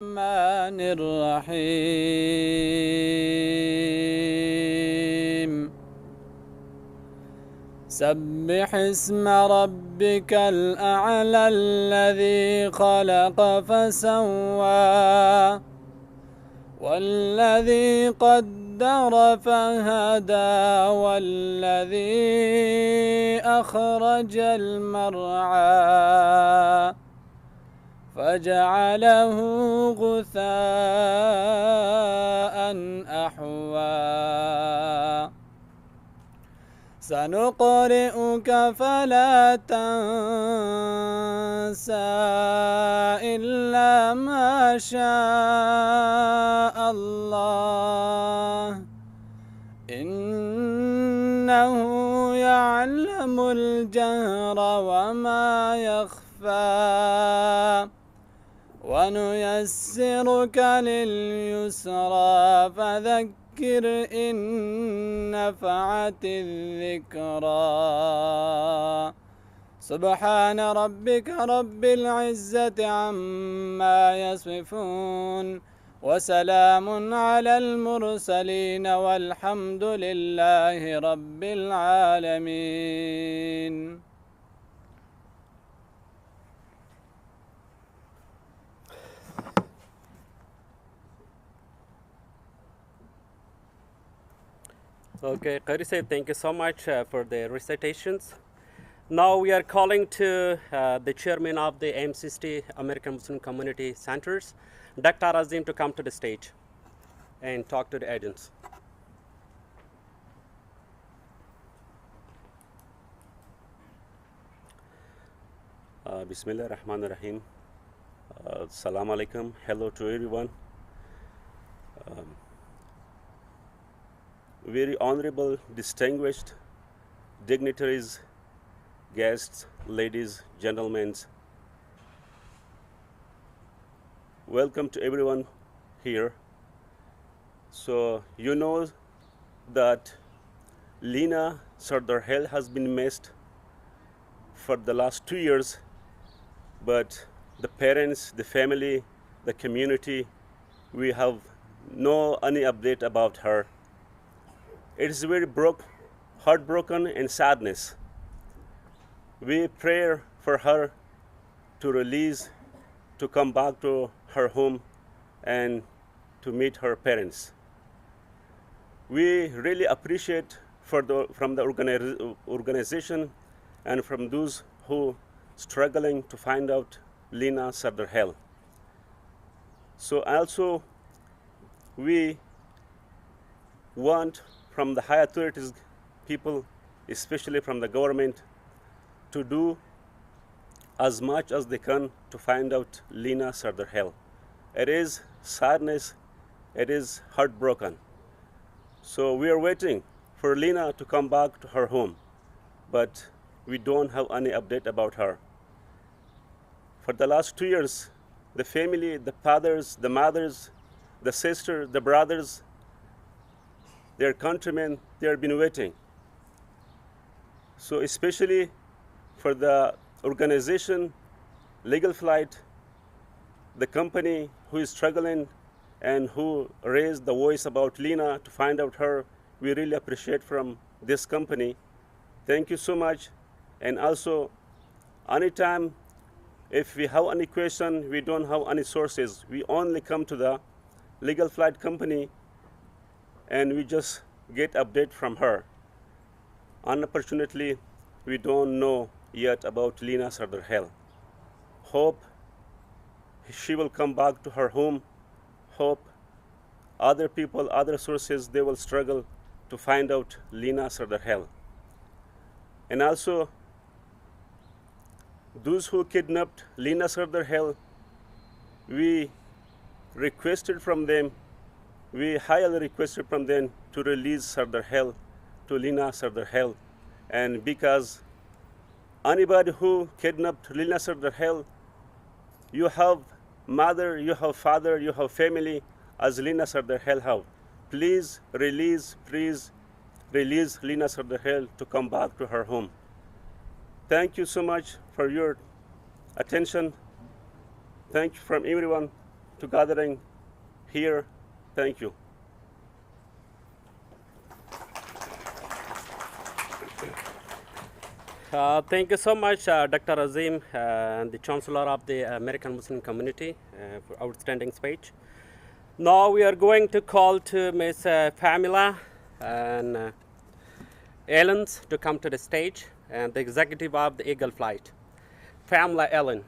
الرحمن الرحيم سبح اسم ربك الأعلى الذي خلق فسوى والذي قدر فهدى والذي أخرج المرعى فجعله غثاء أحوى سنقرئك فلا تنسى إلا ما شاء الله إنه يعلم الجهر وما يخفى ونيسرك لليسرى فذكر إن نفعت الذكرى سبحان ربك رب العزة عما يصفون وسلام على المرسلين والحمد لله رب العالمين. Okay, Qari Saib, thank you so much for the recitations. Now we are calling to the chairman of the MCST, American Muslim Community Centers, Dr. Azim, to come to the stage and talk to the audience. Bismillah ar-Rahman ar-Rahim. Assalamu alaikum. Hello to everyone. Very honorable, distinguished dignitaries, guests, ladies, gentlemen. Welcome to everyone here. So you know that Lina Sardar Khil has been missed for the last 2 years, but the parents, the family, the community, we have no any update about her. It is very heartbroken and sadness. We pray for her to release, to come back to her home and to meet her parents. We really appreciate from the organization and from those who struggling to find out Lina Sardar Khil. So also we want from the high authorities, people, especially from the government, to do as much as they can to find out Lina Sardar Khil. It is sadness, it is heartbroken. So we are waiting for Lina to come back to her home, but we don't have any update about her. For the last 2 years, the family, the fathers, the mothers, the sisters, the brothers, their countrymen, they have been waiting. So especially for the organization, Legal Flight, the company who is struggling and who raised the voice about Lina to find out her, we really appreciate from this company. Thank you so much. And also, anytime if we have any question, we don't have any sources, we only come to the Legal Flight company and we just get update from her. Unfortunately, we don't know yet about Lina Sardar Khil. Hope she will come back to her home. Hope other people, other sources, they will struggle to find out Lina Sardar Khil. And also, those who kidnapped Lina Sardar Khil, we requested from them, we highly requested from them to release Sardar Khil to Lina Sardar Khil. And because anybody who kidnapped Lina Sardar Khil, you have mother, you have father, you have family as Lina Sardar Khil have. Please release Lina Sardar Khil to come back to her home. Thank you so much for your attention. Thank you from everyone. to gathering here. Thank you. Thank you so much, Dr. Azim, the Chancellor of the American Muslim Community, for outstanding speech. Now we are going to call to Ms. Pamela and Ellens to come to the stage, and the executive of the Eagle Flight. Pamela Ellen.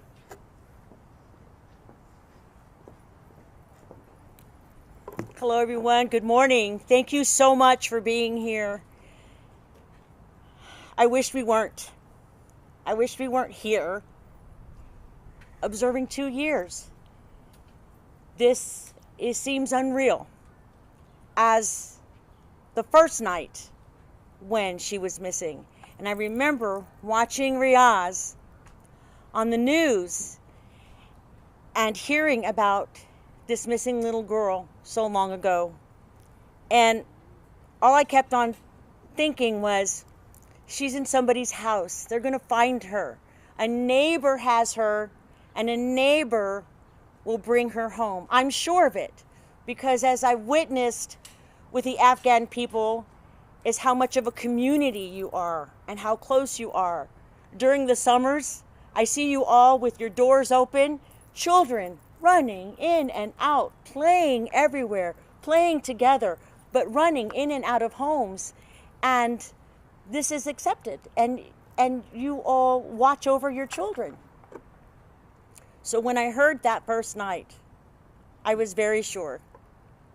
Hello, everyone. Good morning. Thank you so much for being here. I wish we weren't. I wish we weren't here observing 2 years. This seems unreal. As the first night when she was missing. And I remember watching Riaz on the news and hearing about this missing little girl so long ago. And all I kept on thinking was, she's in somebody's house. They're going to find her. A neighbor has her, and a neighbor will bring her home. I'm sure of it, because as I witnessed with the Afghan people, is how much of a community you are and how close you are. During the summers, I see you all with your doors open, children running in and out, playing everywhere, playing together, but running in and out of homes. And this is accepted, and you all watch over your children. So when I heard that first night, I was very sure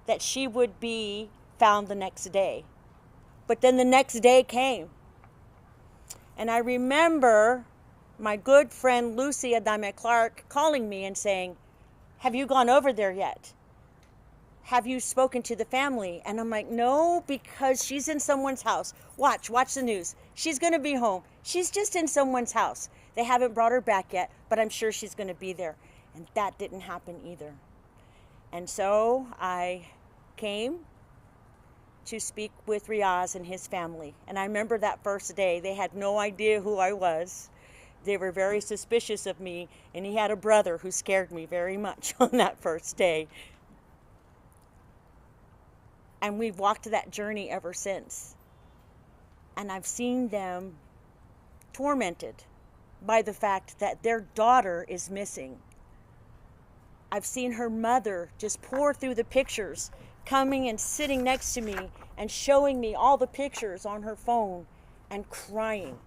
that she would be found the next day. But then the next day came. And I remember my good friend Lucy Adame Clark calling me and saying, have you gone over there yet? Have you spoken to the family? And I'm like, no, because she's in someone's house. Watch the news. She's going to be home. She's just in someone's house. They haven't brought her back yet, but I'm sure she's going to be there. And that didn't happen either. And so I came to speak with Riaz and his family. And I remember that first day, they had no idea who I was. They were very suspicious of me, and he had a brother who scared me very much on that first day. And we've walked that journey ever since. And I've seen them tormented by the fact that their daughter is missing. I've seen her mother just pour through the pictures, coming and sitting next to me and showing me all the pictures on her phone and crying.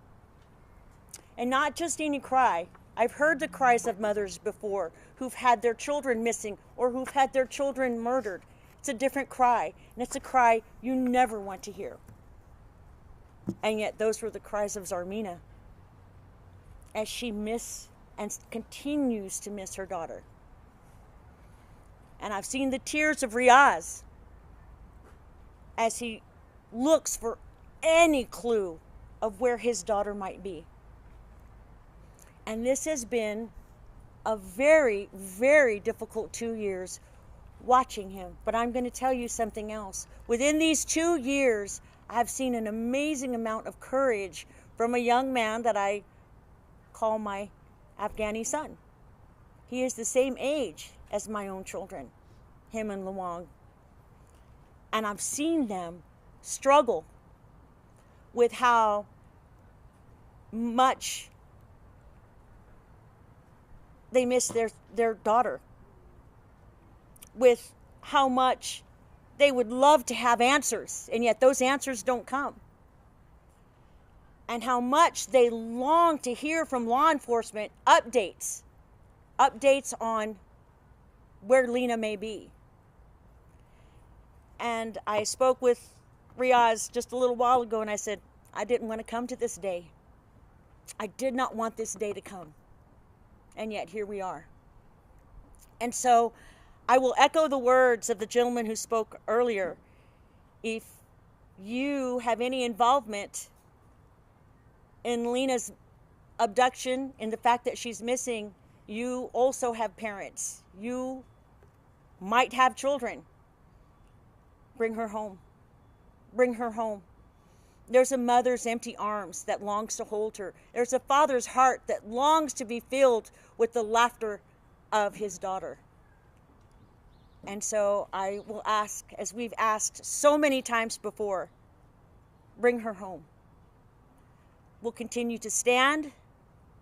And not just any cry. I've heard the cries of mothers before who've had their children missing or who've had their children murdered. It's a different cry, and it's a cry you never want to hear. And yet those were the cries of Zarmina as she missed and continues to miss her daughter. And I've seen the tears of Riaz as he looks for any clue of where his daughter might be. And this has been a very, very difficult 2 years watching him. But I'm going to tell you something else. Within these 2 years, I've seen an amazing amount of courage from a young man that I call my Afghani son. He is the same age as my own children, him and Luang. And I've seen them struggle with how much they miss their daughter, with how much they would love to have answers, and yet those answers don't come. And how much they long to hear from law enforcement updates on where Lina may be. And I spoke with Riaz just a little while ago, and I said, I didn't want to come to this day. I did not want this day to come. And yet here we are. And so I will echo the words of the gentleman who spoke earlier. If you have any involvement in Lina's abduction, in the fact that she's missing, you also have parents. You might have children. Bring her home. Bring her home. There's a mother's empty arms that longs to hold her. There's a father's heart that longs to be filled with the laughter of his daughter. And so I will ask, as we've asked so many times before, bring her home. We'll continue to stand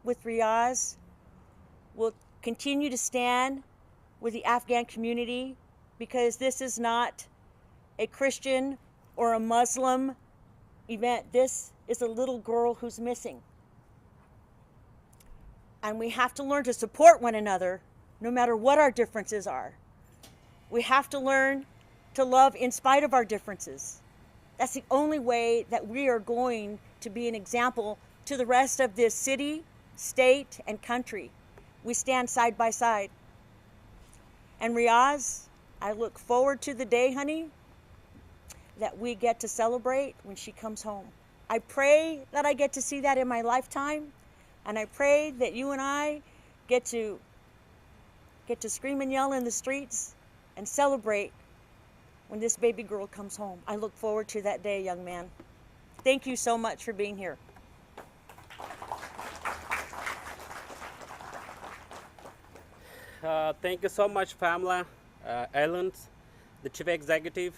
with Riaz. We'll continue to stand with the Afghan community, because this is not a Christian or a Muslim event. This is a little girl who's missing. And we have to learn to support one another no matter what our differences are. We have to learn to love in spite of our differences. That's the only way that we are going to be an example to the rest of this city, state, and country. We stand side by side. And Riaz, I look forward to the day, honey, that we get to celebrate when she comes home. I pray that I get to see that in my lifetime, and I pray that you and I get to scream and yell in the streets and celebrate when this baby girl comes home. I look forward to that day, young man. Thank you so much for being here. Thank you so much, Pamela Ellens, the Chief Executive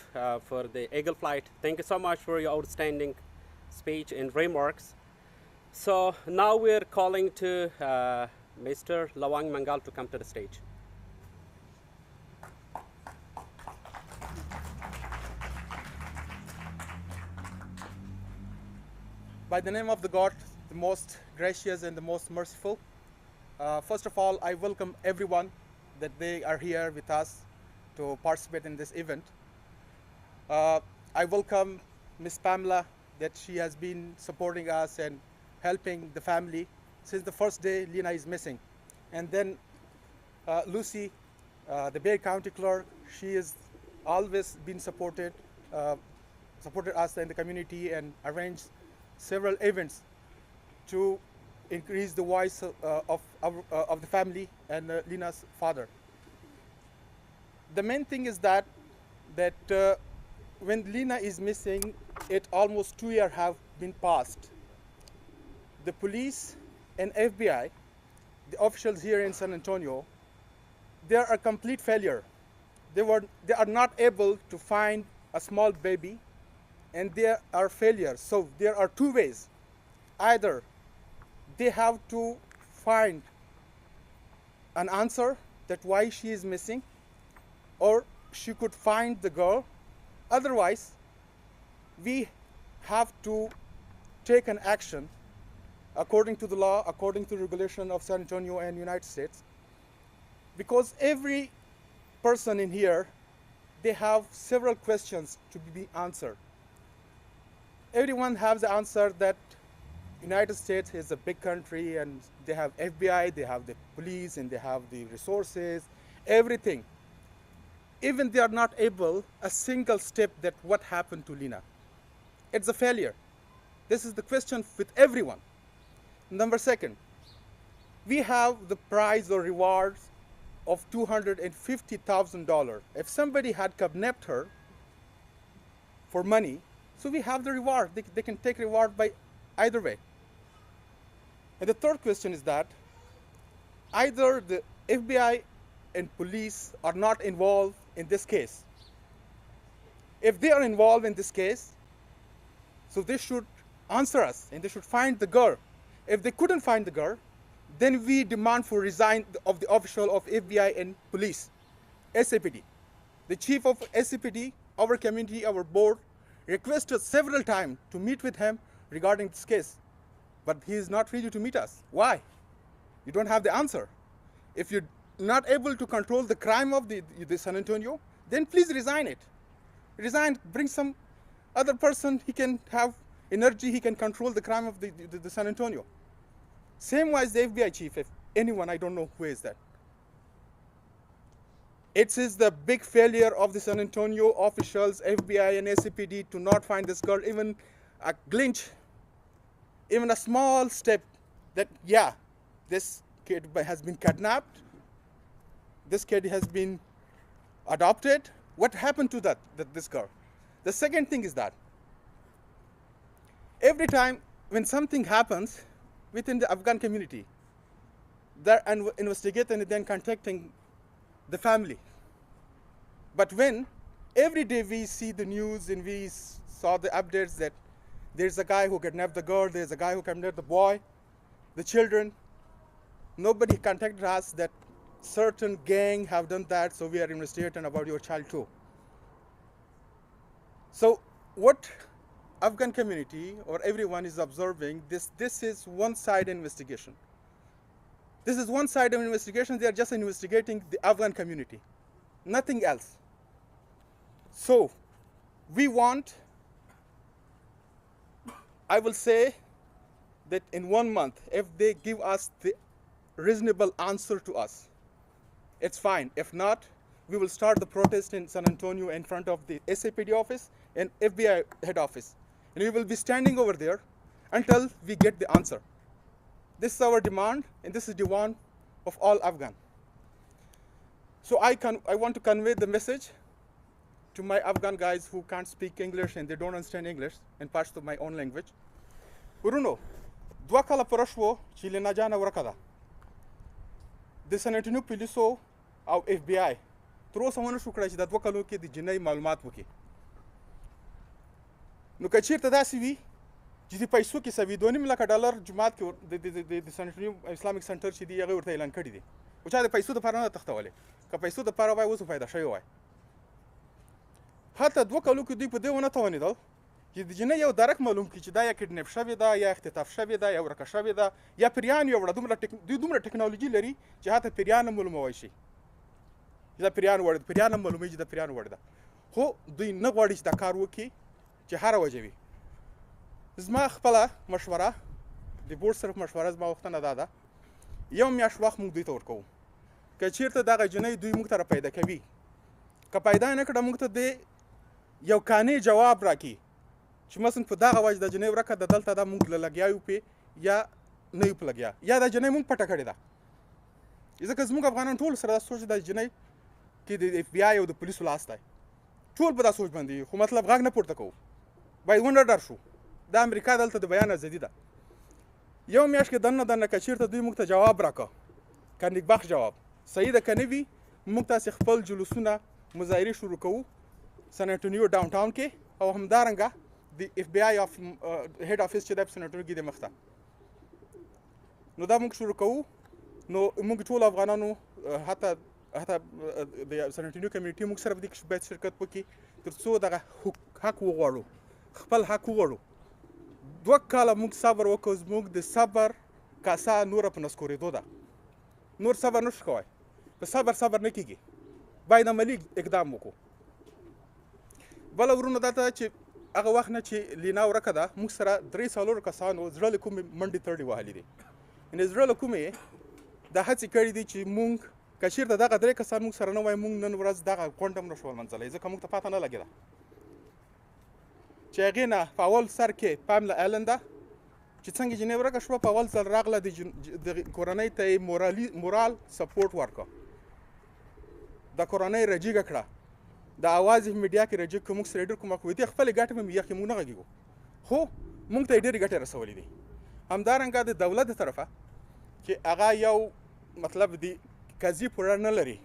for the Eagle Flight. Thank you so much for your outstanding speech and remarks. So now we're calling to Mr. Lawang Mangal to come to the stage. By the name of the God, the most gracious and the most merciful, first of all, I welcome everyone that they are here with us to participate in this event. I welcome Miss Pamela, that she has been supporting us and helping the family since the first day Lina is missing. And then Lucy, the Bay County Clerk, she has always been supported us in the community and arranged several events to increase the voice of the family and Lina's father. The main thing is that when Lina is missing, it almost 2 years have been passed. The police and FBI, the officials here in San Antonio, they are a complete failure. They are not able to find a small baby, and they are failures. So there are two ways. Either they have to find an answer that why she is missing, or she could find the girl. Otherwise, we have to take an action according to the law, according to regulation of San Antonio and United States, because every person in here, they have several questions to be answered. Everyone has the answer that United States is a big country and they have FBI, they have the police, and they have the resources, everything. Even they are not able a single step that what happened to Lina. It's a failure. This is the question with everyone. Number second, we have the prize or rewards of $250,000. If somebody had kidnapped her for money, so we have the reward. They can take reward by either way. And the third question is that either the FBI and police are not involved in this case. If they are involved in this case, so they should answer us and they should find the girl. If they couldn't find the girl, then we demand for resign of the official of FBI and police, SAPD. The chief of SAPD, our community, our board, requested several times to meet with him regarding this case, but he is not ready to meet us. Why? You don't have the answer. If you're not able to control the crime of the San Antonio, then please resign it. Resign, bring some other person, he can have energy, he can control the crime of the San Antonio. Same was the FBI chief, if anyone, I don't know who is that. It is the big failure of the San Antonio officials, FBI and SCPD, to not find this girl, even a glitch, even a small step that, yeah, this kid has been kidnapped, this kid has been adopted. What happened to this girl? The second thing is that every time when something happens within the Afghan community, they're investigating and then contacting the family. But when every day we see the news and we saw the updates that there's a guy who kidnapped the girl, there's a guy who kidnapped the boy, the children, nobody contacted us that certain gang have done that, so we are investigating about your child too. So what Afghan community or everyone is observing, this is one-side investigation. This is one side of investigation. They are just investigating the Afghan community, nothing else. So we want, I will say that in 1 month, if they give us the reasonable answer to us, it's fine. If not, we will start the protest in San Antonio in front of the SAPD office and FBI head office. And we will be standing over there until we get the answer. This is our demand, and this is the demand of all Afghan. So I want to convey the message to my Afghan guys who can't speak English and they don't understand English and parts of my own language. Uruno, dwa kala porashwo چې لینا جانه ورکه ده د سن انټونیو پولیسو او اف بی آی تر اوسه ونه شو کړی چې د 2 کلو کې د جنۍ معلومات وکړي. نو که چیرته داسې وي چې د پیسو کې سوي 2.5 لکه ډالر جماعت کې د سن انټونیو اسلامیک سنټر چې دی هغه ورته اعلان کړی دی او چا د پیسو دپاره نه تښتولې. که پیسو دپاره وای اوس فایده شوی وای. حتی 2 کلو کې دوی په دې ونه توانېدل چې د جنۍ یو درک معلوم کړي چې دا یا کډنیپ شوې ده یا اختطاف شوې ده یا ورکه شوې ده یا پیریان یو وړه دومره ټکنالوژي لري چې حتی پیریان هم معلوموی شي چې دا پیریان وړ ده، پیریان هم معلوموي چې دا پیریان وړ ده. خو دوی نه غواړي چې دا کار وکړي چې هره وجه وي. زما خپله مشوره د بورډ صرف مشوره زما غوښتنه دا ده، یو میاشت وخت موږ دوی ته ورکوو. که چېرته دغه جنۍ دوی موږ ته راپیدا کوي، که پیدا یې نه کړه موږ ته د یو قانع جواب راکړي چې مثلا په دغه وجه د جنۍ ورکه ده دلته ده موږ له لګیا یو پې یا نه یو په لګیا، یا دا جنۍ موږ پټه کړې ده. ځکه زموږ افغانان ټول سره دا سوچ د جنۍ کې د اف بی آی او د پولیسو لاس دی، ټول په دا سوچ باندې خو مطلب غږ نه پورته کوو، باید ونه ډر شو. د امریکا دلته د بیان ازادي ده. یو میاشت کې دننه که چېرته دوی موږ ته جواب راکړه، که نیکبخت جواب صحیح ده که نه وي، موږ تاسې خپل جلوسونه مظاهرې شروع کوو سن انټونیو ډاون ټاون کې او همدارنګه د اف بی آی هیډ افیس چې دی په سن انټونیو کې دی مخته. نو دا موږ شروع کوو. نو موږ ټول افغانانو حتی د سن انټونیو کمیونټي موږ سره په دې کې باید شرکت وکړي تر څو دغه حق وغواړو، خپل حق وغواړو. 2 کاله موږ صبر وکړو، زموږ د صبر کاسه نوره په نسکورېدو ده. نور صبر نه شو کوی، په صبر نه کېږي، باید عملي اقدام وکړو. بله ورونه دا ته چې هغه وخت نه چې لینا ورکه ده موږ سره 3-4 کسانو زړه له کومې منډې تړلې وهلې دي، یعنې زړه له کومې دا هڅې کړې دي چې موږ که چېرته دغه 3 کسان موږ سره نه وای موږ نن ورځ دغه غونډه هم نه شو لمنځلی، ځکه موږ ته پته نه لګېده چې هغې نه په اول سر کې پاملا ایلن ده چې څنګه جنۍ ورکه شوه، په اول ځل راغله د کورنۍ ته یې مورال سپورټ ورکړه، د کورنۍ رجیږه کړه، د اواز میډیا کې رجیږ که موږ سره ډېر کومک وکړي، خپلې ګټې به مې یخې موږ نه غږېږو، خو موږ ته یې ډېرې ګټې رسولې دي. همدارنګه د دولت د طرفه چې هغه یو مطلب د قضیې پوره نه لري،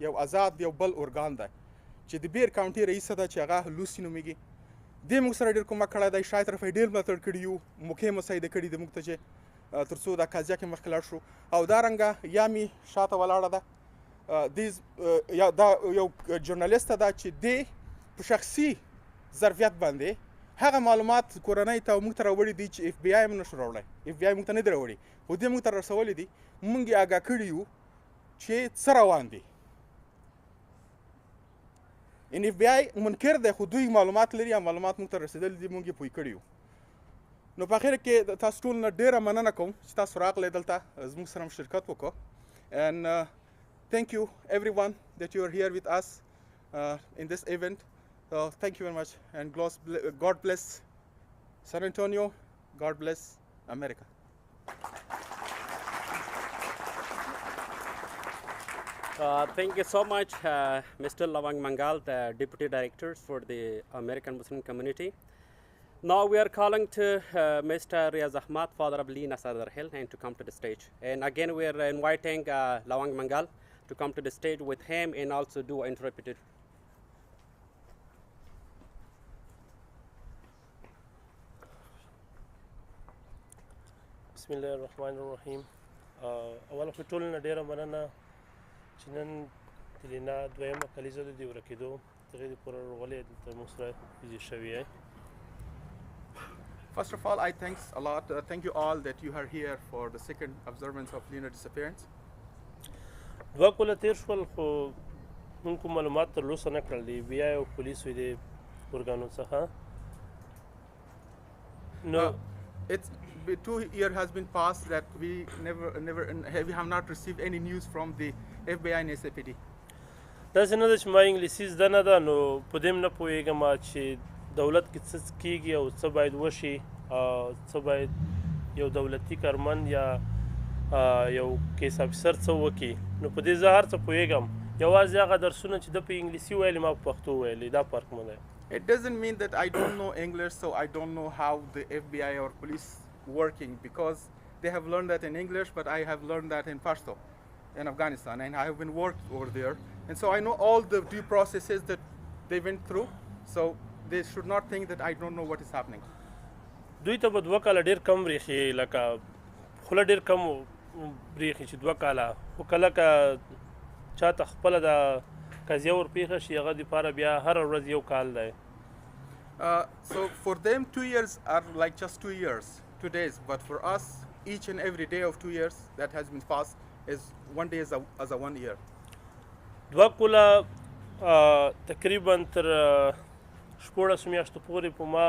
یو آزاد یو بل ارګان دی چې د بیر کاونټي رئیسه ده چې هغه لوسی نومیږي، دې موږ سره ډېر کومک کړی دی، شاید طرفه یې ډېر ملاتړ کړي یو، موقع یې مساعده کړي ده موږ ته چې تر څو دا قضیه کې مخکې لاړ شو. او دارنګه یا مې شاته ولاړه ده دا یو ژورنالیسته ده چې دی په شخصي ظرفیت باندې هغه معلومات کورنۍ ته موږ ته راوړي دي چې اف بی آی هم نه شو راوړی، اف بی آی موږ ته نه دی راوړي، خو دې موږ ته رسولي دي، موږ یې آګاه کړي یو چې څه روان دي. ان اف بی آی منکر دی خو دوی معلومات لري او معلومات موږ ته رسېدلي دي، موږ یې پوه کړي یو. نو په اخر کې تاسو ټول نه ډېره مننه کوم چې تاسو راغلی دلته زموږ سره شرکت وکړو. and thank you everyone that you are here with us in this event. Thank you very much, and God bless San Antonio, God bless America. Thank you so much, Mr. Lawang Mangal, the Deputy Director for the American Muslim Community. Now we are calling to Mr. Riaz Ahmad, father of Lina Sardar Khil, and to come to the stage. And again, we are inviting Lawang Mangal to come to the stage with him and also do interpretive. بسم الله الرحمن الرحیم. اول خو ټولو نه ډیره مننه چې نن د لینا دویمه کلیزه د دې ورکېدو د هغې د پوره ورغلې دلته موږ سره ویزې شوي یې. First of all, I thank you all that you are here for the second observance of Lina disappearance. دوه کاله تېر شول خو موږ کوم معلومات ترلاسه نه کړل د FBI او پولیسو د ارګانو څخه. نو It's 2 years has been passed that we have not received any news from the FBI and SAPD. داسې نه ده چې ما انګلیسي زده نه ده نو په دې هم نه پوهېږم چې دولت کې څه کېږي او څه باید وشي، څه باید یو دولتي کارمند یا یو کیس افیسر څه وکړي. نو په دې زه هر څه پوهېږم، یوازې هغه درسونه چې ده په انګلیسي ویلي ما په پښتو ویلي، دا فرق نه دی. It doesn't mean that I don't know English, so I don't know how the FBI or police working, because they have learned that in English, but I have learned that in Pashto in Afghanistan, and I have been worked over there, and so I know all the due processes that they went through, so they should not think that I don't know what is happening. دوی ته به 2 کاله ډېر کم برېښي، لکه خوله ډېر کم برېښي چې 2 کاله، خو کله که چاته خپله د قضیه ورپېښه شي هغه دپاره بیا هره ورځ 1 کال دی. So for them 2 years are like just 2 years, 2 days, but for us each and every day of 2 years that has been passed is 1 day as a 1 year. 2 کاله تقریبا تر 14 میاشتو پورې په ما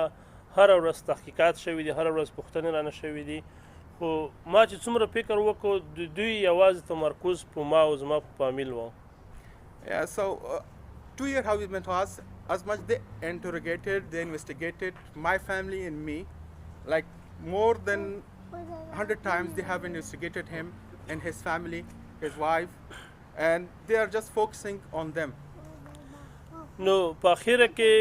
هره ورځ تحقیقات شوي دي، هره ورځ پوښتنې رانه شوي دي، خو ما چې څومره فکر وکړو د دوی یوازې تمرکز په ما او زما په فامیل و. Yeah, so 2 years have been to us. As much they interrogated, they investigated my family and me, like more than 100 times they have investigated him and his family, his wife, and they are just focusing on them. نو په اخیره کې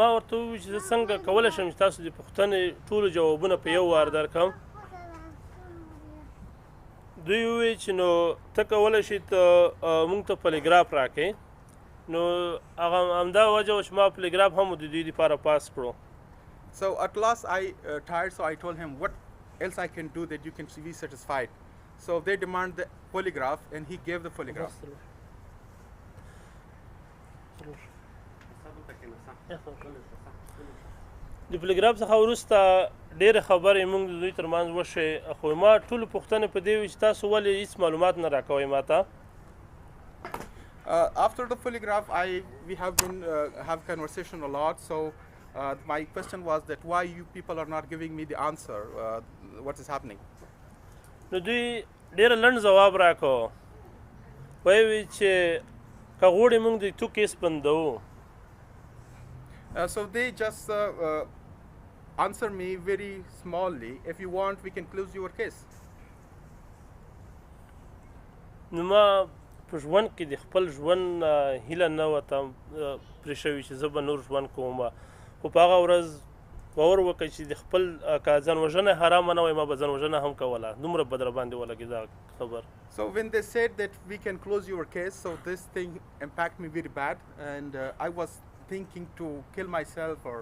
ما ورته وویل چې زه څنګه کولی شم چې تاسو د پوښتنې ټولو جوابونه په یو وار درکړم. دوی وویل چې نو ته کولی شې ته موږ ته پلیګراف راکړې. نو هغه همدا وجه وه چې ما پلیګراف هم د دوی دپاره پاس کړو. So at last I tired, so I told him what else I can do that you can be satisfied. So they demand the polygraph and he gave the polygraph. د پلیګراف څخه وروسته ډېرې خبرې موږ د دوی ترمنځ وشوې، خو ما ټولو پوښتنې په دې وي چې تاسو ولې هېڅ معلومات نه راکوئ ما ته. After the polygraph, we have been have conversation a lot. So my question was that why you people are not giving me the answer? What is happening? نو دوی ډېره لنډ ځواب راکړو، وایي چې که غواړې موږ د تو کیس بندوو. So they just answer me very smallly. If you want, we can close your case. نو ما په ژوند کې د خپل ژوند هیله نه وه پرې شوې چې زه به نور ژوند کوم، خو په هغه ورځ باور وکړئ چې د خپل که ځان وژنه حرامه نه وای ما به ځان وژنه هم کوله، دومره به در باندې ولګېده خبر. So when they said that we can close your case, so this thing impacted me very bad, and I was thinking to kill myself, or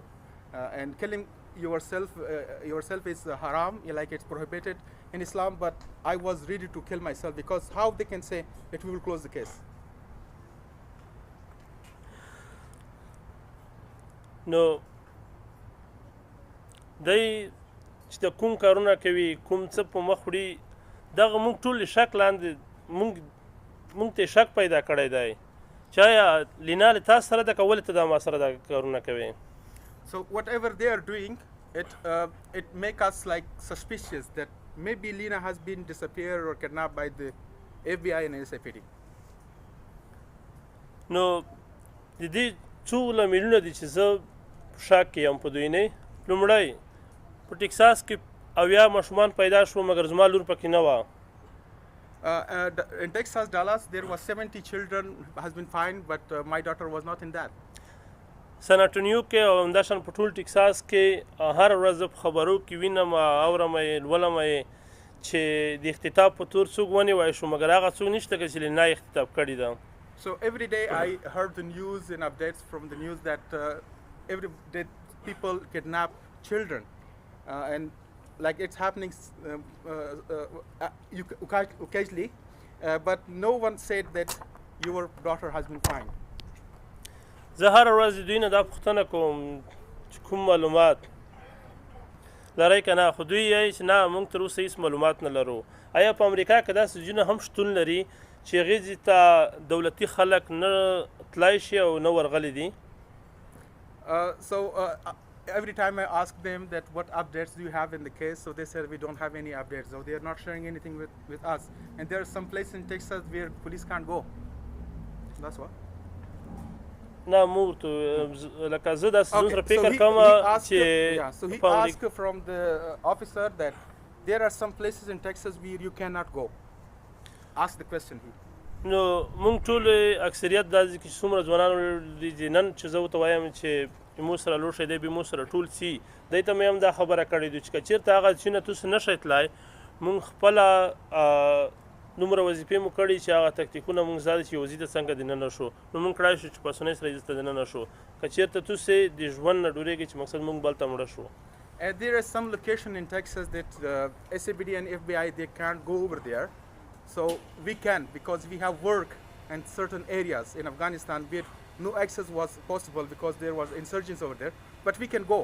and killing yourself is haram, like it's prohibited in Islam, but I was ready to kill myself because how they can say that we will close the case? نو دی چې د کوم کارونه کوي، کوم څه په مخ وړي، دغه موږ ټول شک لاندې موږ ته شک پیدا کړی دی چې آیا لینا له تاسو سره ده که ولې ته دا ما سره دا کارونه کوي. So whatever they are doing, it make us like suspicious that maybe Lina has been disappeared or kidnapped by the FBI and SAPD. نو د دې څو لاملونه دي چې زه شک کې یم په دوی نه. لومړی په ټکساس کې 80 ماشومان پیدا شو مګر زما لور پکې نه وه. In Texas, Dallas, there was 70 children has been found, but my daughter was not in that. سان انټونیو کې او همداشان په ټول ټکساس کې هر ورځ په خبرو کې وینم اورم لولم چې د اختطاف په تور څوک ونیوی شو مګر هغه څوک نشته که چې لینا یې اختطاف کړې ده. So every day I heard the news and updates from the news that every day people kidnap children, and like it's happening occasionally, but no one said that your daughter has been fine. زه هره ورځ د دوی نه دا پوښتنه کوم چې کوم معلومات لرئ که نه، خو دوی یایي چې نه موږ تر اوسه هېڅ معلومات نه لرو. آیا په امریکا کې داسې ځایونه هم شتون لري چې هغې ځای ته دولتي خلک نه تلای شي او نه ورغلي دي؟ Every time I ask them that what updates do you have in the case, so they said we don't have any updates, so they are not sharing anything with us. And there are some places in Texas where police can't go. That's what. نه مو ورته لکه زه داسې ځایونو سره فکر کوم چې So he asked from the officer that there are some places in Texas where you cannot go. Ask the question he. نو موږ ټول اکثریت دا ځای کې چې څومره ځوانان دي نن چې زه ورته وایم چې مو سره لوړ شی دی بیا مو سره ټول سي دی ته مې هم دا خبره کړې ده چې که چېرته هغه ځایونه تاسو نه شئ تلای موږ خپله دومره وظیفې مو کړي چې هغه تکتیکونه موږ زده چې یو ځای ته څنګه دننه شو نو موږ کړای شو چې په اسانۍ سره یې دلته دننه شو که چېرته تاسې د ژوند نه ډورېږئ چې مقصد موږ بل ته مړه شو. There is some location in Texas that SAPD and FBI they can't go over there. So we can because we have work in certain areas in Afghanistan where no access was possible because there was insurgents over there. But we can go.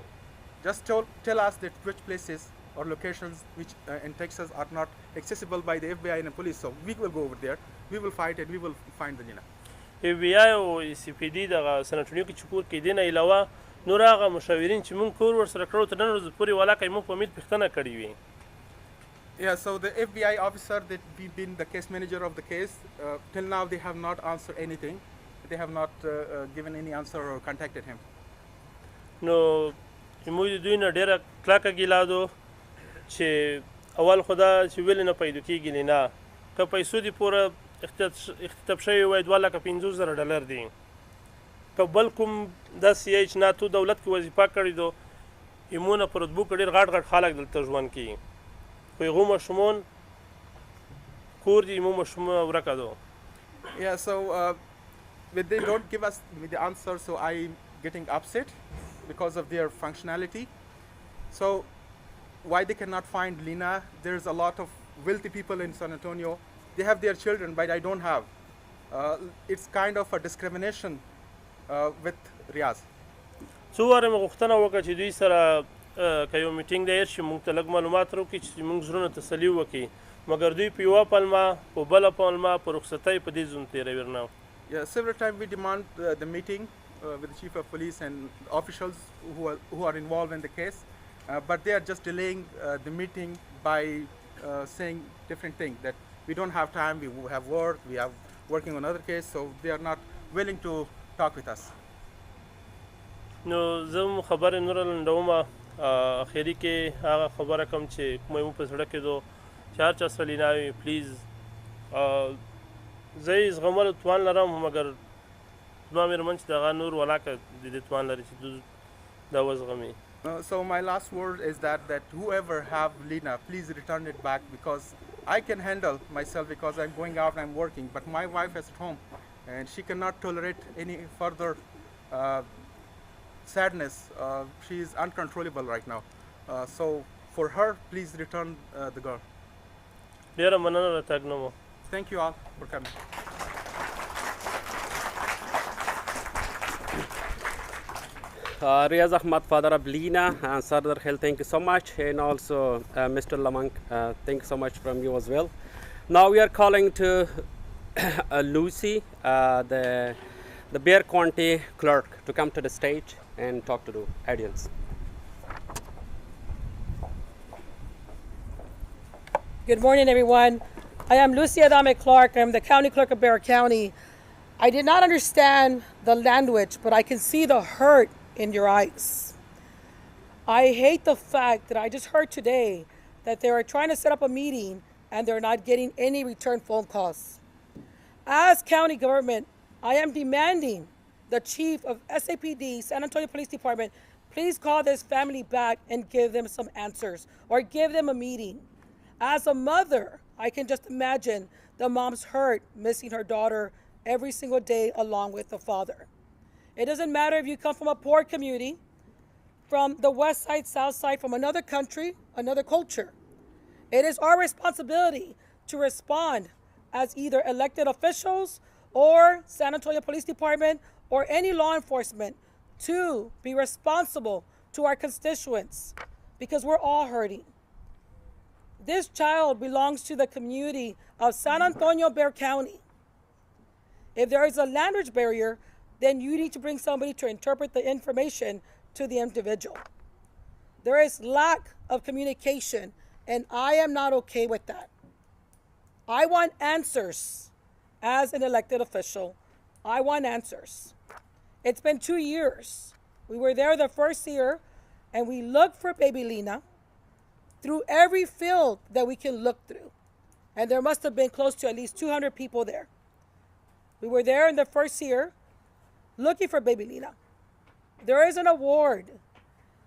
Just tell us that which places or locations which in Texas are not accessible by the FBI and the police. So we will go over there. We will fight and we will find the Lina. FBI او SAPD دغه سنټونیو کې چې کور کې دی نه علاوه نور هغه مشاورین چې موږ کور ورسره کړو تر نن ورځې پورې ولاکه موږ په امید پوښتنه کړې وي. Yeah, so the FBI officer that we've been the case manager of the case, till now they have not answered anything. They have not given any answer or contacted him. نو موږ د دوی نه ډېره کلکه ګیله ده چې اول خو دا چې ولې نه پیدا کېږي لینا که پیسو دې پوره اختطاف شوی وای $2,50,000 دي که بل کوم داسې یی چې نه تو دولت کې وظیفه کړې ده ایمونه په رتبو کې ډېر غټ خلک دلته ژوند کوي خو هغو ماشومان کور دي ایمو ماشومه ورکه ده. Yeah, so when they don't give us the answer, so I'm getting upset because of their functionality. So why they cannot find Lina? There's a lot of wealthy people in San Antonio. They have their children, but I don't have. It's kind of a discrimination with Riaz. څو واره مې غوښتنه وکړه چې دوی سره که یو میټینګ دی هېر شي موږ ته لږ معلومات راوکړي چې موږ زړونه تسلي وکړي مګر دوی په یوه پلمه په بله پلمه په رخصتۍ په دې ځون تېروي نه. Yeah, several times we demand the meeting with the chief of police and officials who are involved in the case, but they are just delaying the meeting by saying different things that we don't have time, we have work, we are working on other case, so they are not willing to talk with us. نو زه هم خبرې نوره لنډومه اخري کې هغه خبره کوم چې کومه مو په زړه کې ده چې هر چا سره لینا وي پلیز زه یې زغملو توان لرم مګر زما مېرمن چې د هغه نور ولاکه د دې توان لري چې دا وزغمي. So my last word is that whoever have Lina, please return it back because I can handle myself because I'm going out and I'm working, but my wife is at home and she cannot tolerate any further sadness. She is uncontrollable right now. So for her, please return the girl. ډېره مننه د تګ نه مو. Thank you all for coming. Riaz Ahmad, father of Lina Sardar Khil, thank you so much, and also Mr. Lamang, thank you so much from you as well. Now we are calling to Lucy, the Bexar County clerk, to come to the stage and talk to the audience. Good morning, everyone. I am Lucy Adame Clark. I'm the county clerk of Bexar County. I did not understand the language, but I can see the hurt in your eyes. I hate the fact that I just heard today that they are trying to set up a meeting and they're not getting any return phone calls. As county government, I am demanding the chief of SAPD, San Antonio Police Department, please call this family back and give them some answers or give them a meeting. As a mother, I can just imagine the mom's hurt missing her daughter every single day along with the father. It doesn't matter if you come from a poor community, from the west side, south side, from another country, another culture. It is our responsibility to respond as either elected officials or San Antonio Police Department or any law enforcement to be responsible to our constituents because we're all hurting. This child belongs to the community of San Antonio, Bexar County. If there is a language barrier, then you need to bring somebody to interpret the information to the individual. There is lack of communication, and I am not okay with that. I want answers as an elected official. I want answers. It's been 2 years. We were there the first year, and we looked for baby Lina through every field that we can look through. And there must have been close to at least 200 people there. We were there in the first year looking for baby Lina. There is an award.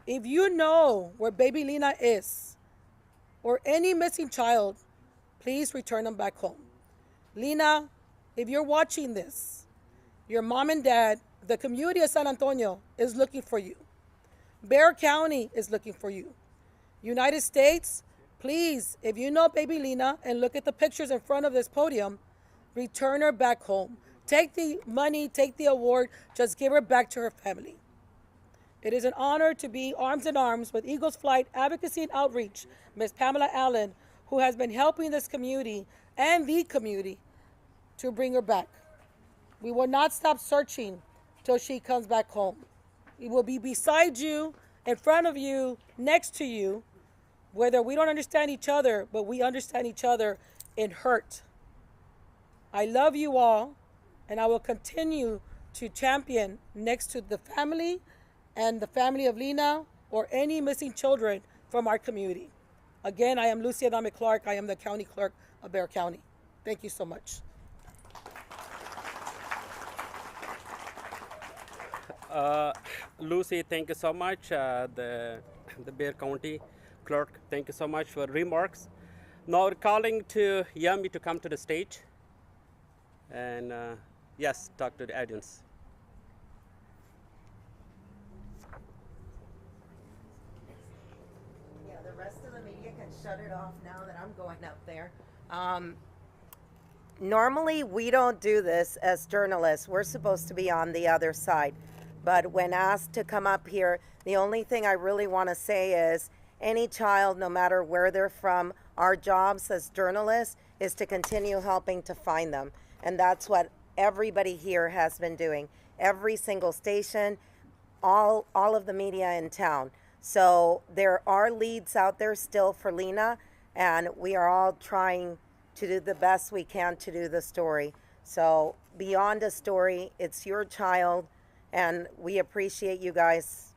If you know where baby Lina is or any missing child, please return them back home. Lina, if you're watching this, your mom and dad, the community of San Antonio is looking for you. Bexar County is looking for you. United States, please, if you know baby Lina and look at the pictures in front of this podium, return her back home. Take the money, take the award, just give her back to her family. It is an honor to be arms in arms with Eagles Flight Advocacy and Outreach, Ms. Pamela Allen, who has been helping this community and the community to bring her back. We will not stop searching till she comes back home. We will be beside you, in front of you, next to you, whether we don't understand each other, but we understand each other in hurt. I love you all, and I will continue to champion next to the family and the family of Lina or any missing children from our community. Again, I am Lucy Adame Clark. I am the County Clerk of Bexar County. Thank you so much. Lucy, thank you so much. The Bexar County Clerk, thank you so much for remarks. Now we're calling to Yami to come to the stage. And yes, talk to the audience. Yeah, the rest of the media can shut it off now that I'm going up there. Normally, we don't do this as journalists. We're supposed to be on the other side. But when asked to come up here, the only thing I really want to say is any child, no matter where they're from, our jobs as journalists is to continue helping to find them. And that's what everybody here has been doing. Every single station, all of the media in town. So there are leads out there still for Lina, and we are all trying to do the best we can to do the story. So beyond a story, it's your child, and we appreciate you guys,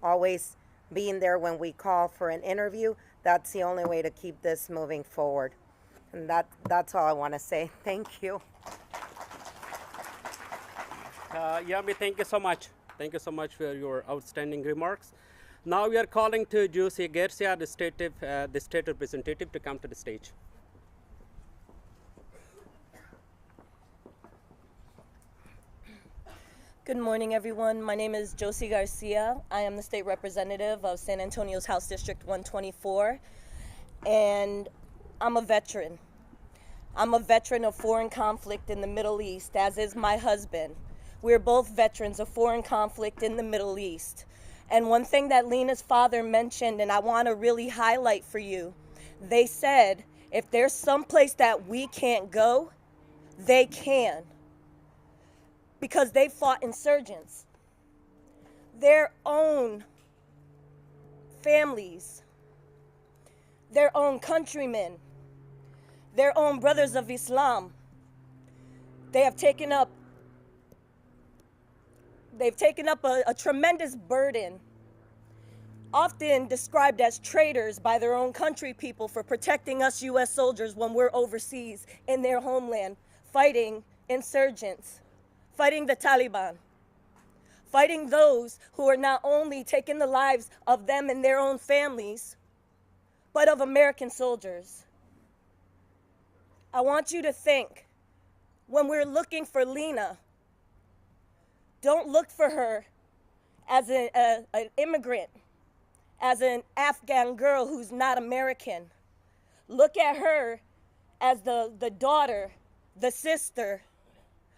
always being there when we call for an interview. That's the only way to keep this moving forward. And that's all I want to say. Thank you. Yami, thank you so much. Thank you so much for your outstanding remarks. Now we are calling to Josie Garcia, the state representative, to come to the stage. Good morning, everyone. My name is Josie Garcia. I am the state representative of San Antonio's House District 124, and I'm a veteran. I'm a veteran of foreign conflict in the Middle East, as is my husband. We're both veterans of foreign conflict in the Middle East. And one thing that Lina's father mentioned, and I want to really highlight for you, they said, if there's some place that we can't go, they can. Because they fought insurgents. Their own families, their own countrymen, their own brothers of Islam, they have taken up a tremendous burden, often described as traitors by their own country people for protecting us U.S. soldiers when we're overseas in their homeland, fighting insurgents, fighting the Taliban, fighting those who are not only taking the lives of them and their own families, but of American soldiers. I want you to think, when we're looking for Lina, don't look for her as an immigrant, as an Afghan girl who's not American. Look at her as the daughter, the sister,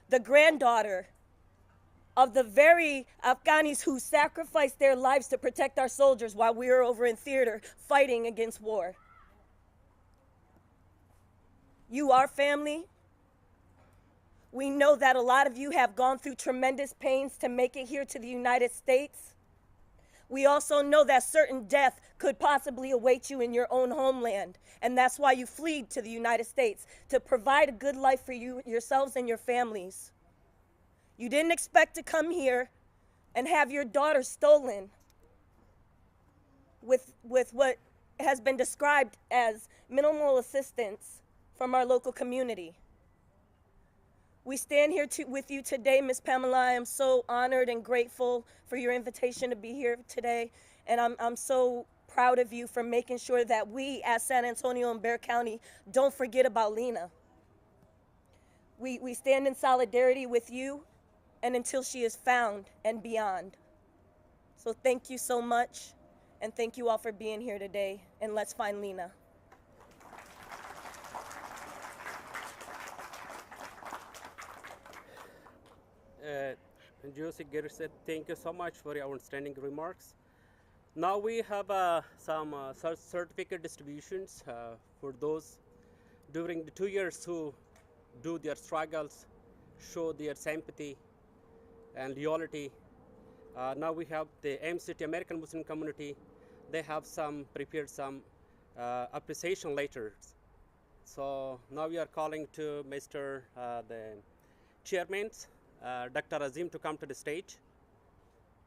the granddaughter of the very Afghanis who sacrificed their lives to protect our soldiers while we were over in theater fighting against war. You are family. We know that a lot of you have gone through tremendous pains to make it here to the United States. We also know that certain death could possibly await you in your own homeland, and that's why you fled to the United States, to provide a good life for you, yourselves and your families. You didn't expect to come here and have your daughter stolen with what has been described as minimal assistance from our local community. We stand here with you today, Ms. Pamela. I am so honored and grateful for your invitation to be here today, and I'm so proud of you for making sure that we as San Antonio and Bexar County don't forget about Lina. We stand in solidarity with you and until she is found and beyond. So thank you so much, and thank you all for being here today, and let's find Lina. Josie Garcia, thank you so much for your outstanding remarks. Now we have some certificate distributions for those during the 2 years who do their struggles, show their sympathy and loyalty. Now we have the MCT American Muslim community. They have prepared some appreciation letters. So now we are calling to Mr. The chairman, Dr. Azim, to come to the stage,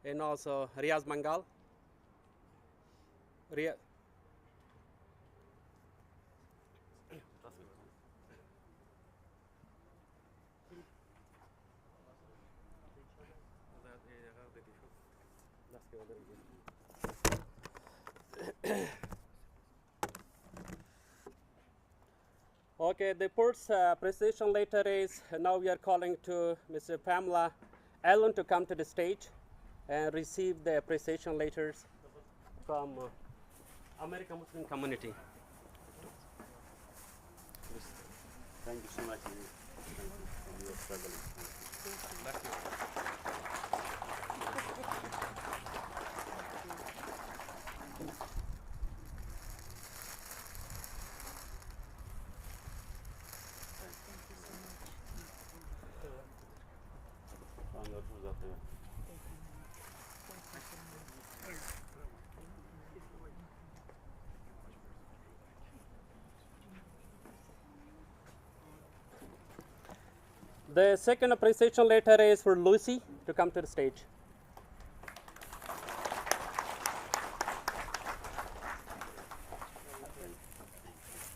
and also Riaz Mangal. Okay, the first appreciation letter is, now we are calling to Mr. Pamela Allen to come to the stage and receive the appreciation letters from American Muslim community. Thank you so much. Thank you for your struggle. The second appreciation letter is for Lucy to come to the stage.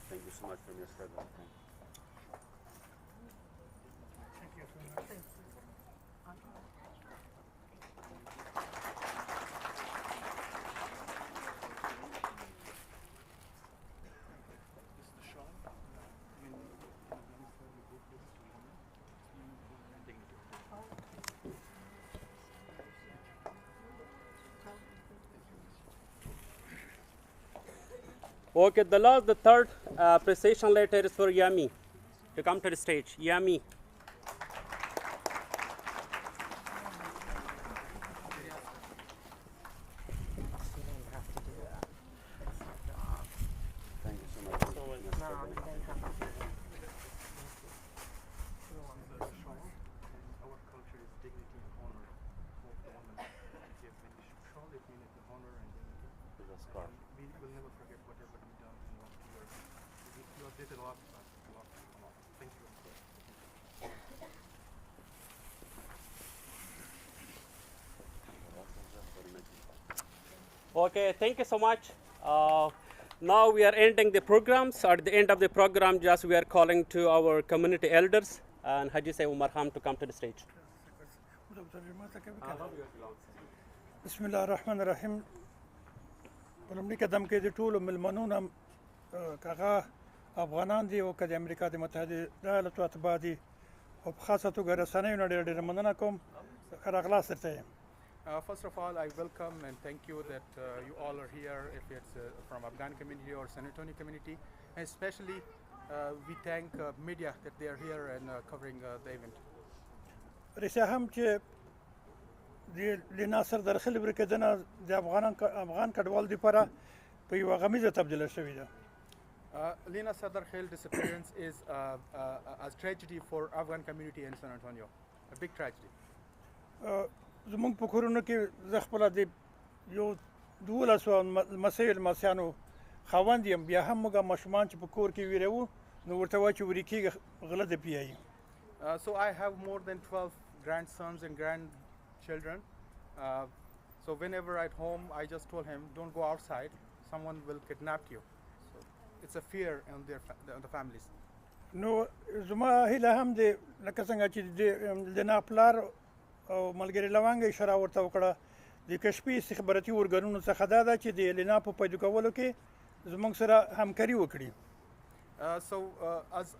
Thank you so much for your struggle. Okay, the third appreciation letter is for Yami to come to the stage. Yami. Thank you so much. Our culture is dignity and honor of the woman. When you show it, mean it with honor and dignity. With a scarf. We will never forget whatever we've done in the last 2 years. You have did a lot for us. A lot. Thank you. Okay, thank you so much. Now we are ending the programs. At the end of the program, just we are calling to our community elders and Haji Sayyid Umar Ham to come to the stage. بسم الله الرحمن الرحيم. ولمني قدم کې د ټولو ملمنونو کاغه افغانان دي او د امریکا د متحده ایالاتو اتباع دي او په خاصه توګه رسنیو نه ډېر مننه کوم ښه راغلاست درته یم. First of all, I welcome and thank you that you all are here, if it's from Afghan community or San Antonio community. And especially, we thank media that they are here and covering the event. رسا هم چې د لینا سردار خیل ورکېدنه د افغان کډوال لپاره په یوه غمیزه تبدیله شوې ده. Lina Sardar Khil disappearance is a tragedy for Afghan community in San Antonio, a big tragedy. زمونږ په کورونو کې زه خپله د یو 12 لمسیو لمسیانو خاوند یم، بیا هم موږ ماشومان چې په کور کې ویره وو نو ورته وایي چې ورې کېږه غله دې پیایي. So I have more than 12 grandsons and grandchildren. So whenever at home, I just told him, don't go outside. Someone will kidnap you. So it's a fear on the families. نو زما هیله هم دی لکه څنګه چې د لینا پلار او ملګري لونګ اشاره ورته وکړه د کشفي استخباراتي ارګانونو څخه دا ده چې د لینا په پیدا کولو کې زموږ سره همکاري وکړي. So as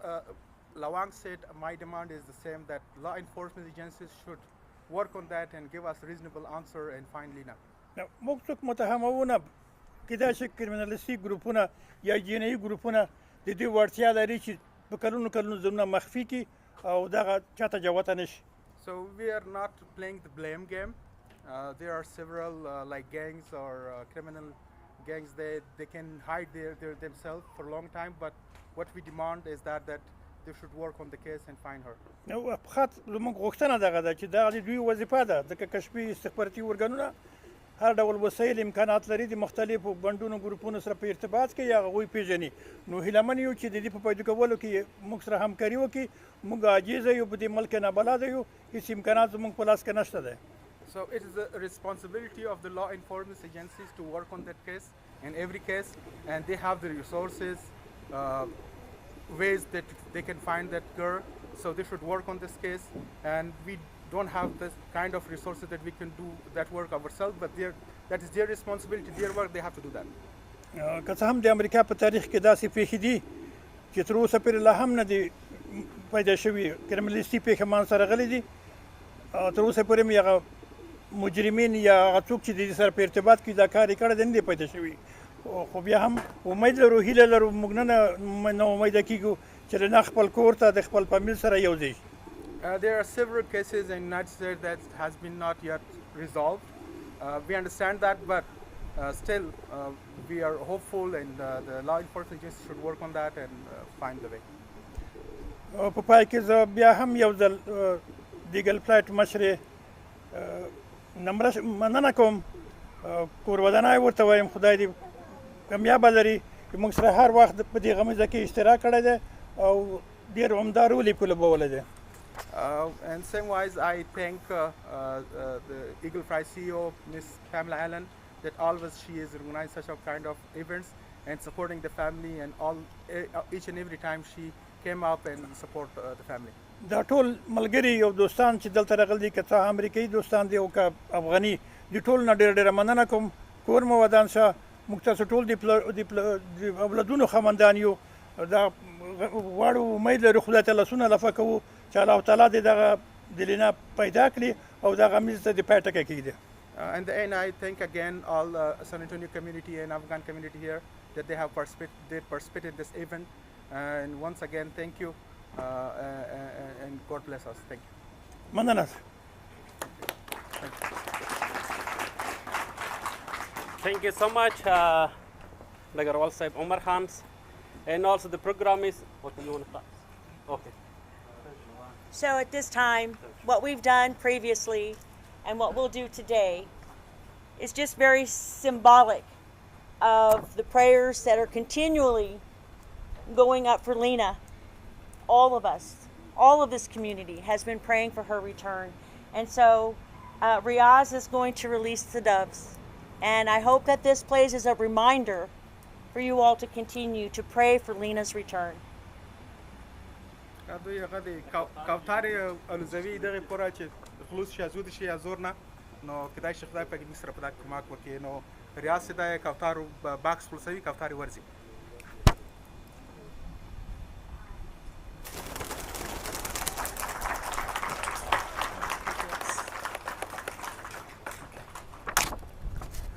Lawang said, my demand is the same, that law enforcement agencies should work on that and give us reasonable answer and find Lina. موږ څوک متهمونه کېدای شي کریمینالیستیک ګروپونه یا جنایي ګروپونه د دې وړتیا لري چې په کلونو ځایونه مخفي کړي او دغه چاته جوته نشي. So we are not playing the blame game. There are several like gangs or criminal gangs. They can hide themselves for a long time, but what we demand is that they should work on the case and find her. نو په خاط زموږ غوښتنه دغه ده چې دغه د دوی وظیفه ده د کشفي استخباراتي ارګانونه هر ډول وسایل امکانات لري د مختلفو بندونو ګروپونو سره په ارتباط کې یا هغوی پیژني. نو هیلهمن یو چې د دې په پیدا کولو کې موږ سره همکاري وکړي. موږ عاجزه یو په دې ملک نابلده یو، هېڅ امکانات زموږ په لاس کې نشته دی. So it is the responsibility of the law enforcement agencies to work on that case, in every case, and they have the resources, ways that they can find that girl. So they should work on this case, and we don't have this kind of resources that we can do that work ourselves, but that is their responsibility, their work, they have to do that. که څه هم د امریکا په تاریخ کې داسې پیښې دي چې تر اوسه پورې لا هم نه دي پیدا شوي کریمینالیستي پیښې مان سره غلي دي، تر اوسه پورې مې هغه مجرمین یا هغه څوک چې د دې سره په ارتباط کې دا کار یې کړی دی نه دی پیدا شوي. خو بیا هم امید لرو، هیله لرو، موږ نه امیده کېږو چې لینا خپل کور ته د خپل فامیل سره یو ځای شي. There are several cases in the United States that has been not yet resolved. We understand that, but still we are hopeful, and the law enforcement agencies should work on that and find the way. په پای کې زه بیا هم یو ځل د ایګل فلایټ مشرې مننه کوم، کور ودانۍ ورته وایم خدای دې کامیابه لري چې موږ سره هر وخت په دې غمیزه کې اشتراک کړی دی او ډېر عمده رول یې په لوبولی دی. And same wise, I thank the Eagle Fry CEO, Miss Pamela Allen, that always she is organizing such a kind of events and supporting the family, and each and every time she came up and support the family. دا ټول ملګري او دوستان چې دلته راغلي دي، که څه امریکایي دوستان دي او که افغاني، د ټول نه ډېره مننه کوم. کور مو ودان شه، موږ تاسو ټول د اولادونو خاوندان یو. دا غواړو، امید لرو خدای ته لاسونه لفه کوو چې الله تعالی دې دغه د لینا پیدا کړي او دا غمیز ته د پای ټکی کېږدي. And I thank again all San Antonio community and Afghan community here that they have participated in this event. And once again, thank you, and God bless us. Thank you. مننه. Thank you so much, Nagarwal Saib Omar Khans. And also the program is, what do you want to start? Okay. So at this time, what we've done previously and what we'll do today is just very symbolic of the prayers that are continually going up for Lina. All of us, all of this community has been praying for her return. And so Riaz is going to release the doves. And I hope that this plays as a reminder for you all to continue to pray for Lina's return. دوی هغه د کوتارې الوزوي دغې پوره چې خلوص شي ازود شي ازور نه، نو کیدای شي خدای پاک موږ سره په دا کمک وکړي. نو ریاست دا کوتارو باکس خلوصوي، کوتارې ورځي.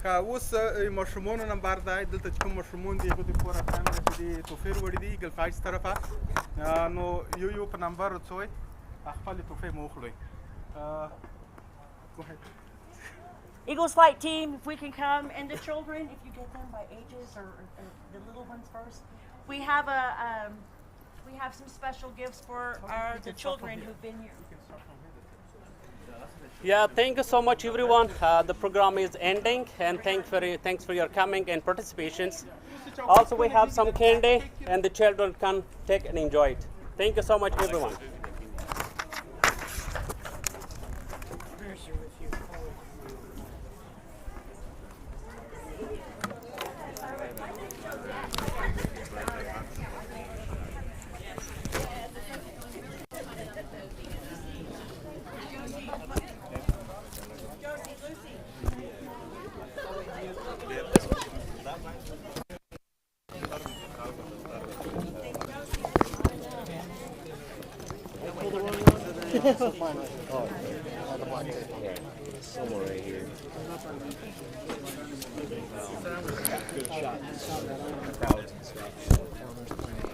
اوس مشرومونو نمبر دی دلته چې کوم مشرومون دي هغه د پوره فیملی چې دي توفیر وړي دي ګل فایس طرفه نو یو په نمبر وڅوي خپل توفیر مو خوري Eagles Flight team, if we can come, and the children, if you get them by ages or the little ones first. We have some special gifts for the children who've been here. Yeah, thank you so much, everyone. The program is ending, and thanks for your coming and participations. Also, we have some candy, and the children can take and enjoy it. Thank you so much, everyone. Somewhere right here. Good shot. Crowds and stuff.